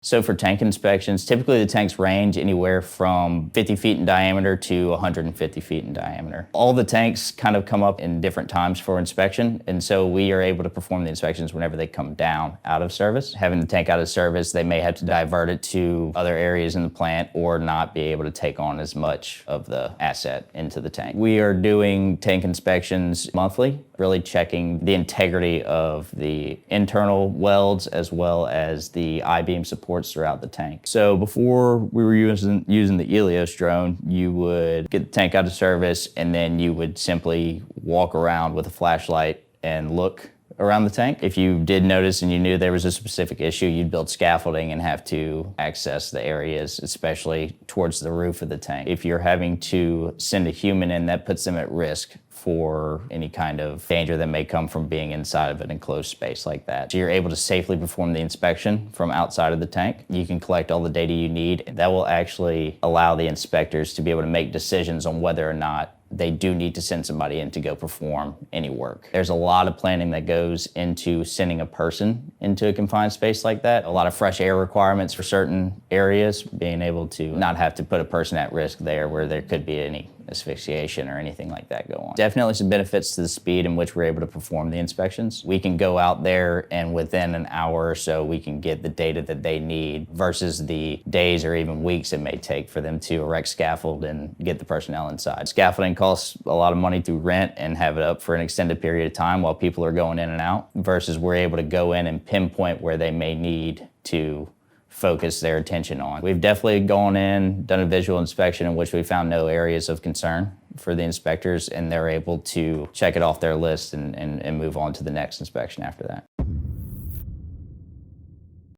So for tank inspections, typically the tanks range anywhere from 50 feet in diameter to 150 feet in diameter. All the tanks kind of come up in different times for inspection, and so we are able to perform the inspections whenever they come down out of service. Having the tank out of service, they may have to divert it to other areas in the plant or not be able to take on as much of the asset into the tank. We are doing tank inspections monthly, really checking the integrity of the internal welds as well as the I-beam supports throughout the tank. So before we were using the Elios drone, you would get the tank out of service and then you would simply walk around with a flashlight and look around the tank. If you did notice and you knew there was a specific issue, you'd build scaffolding and have to access the areas, especially towards the roof of the tank. If you're having to send a human in, that puts them at risk for any kind of danger that may come from being inside of an enclosed space like that. So you're able to safely perform the inspection from outside of the tank. You can collect all the data you need. That will actually allow the inspectors to be able to make decisions on whether or not they do need to send somebody in to go perform any work. There's a lot of planning that goes into sending a person into a confined space like that. A lot of fresh air requirements for certain areas, being able to not have to put a person at risk there where there could be any asphyxiation or anything like that go on. Definitely some benefits to the speed in which we're able to perform the inspections. We can go out there and within an hour or so we can get the data that they need versus the days or even weeks it may take for them to erect scaffold and get the personnel inside. Scaffolding costs a lot of money to rent and have it up for an extended period of time while people are going in and out versus we're able to go in and pinpoint where they may need to focus their attention on. We've definitely gone in, done a visual inspection in which we found no areas of concern for the inspectors, and they're able to check it off their list and move on to the next inspection after that.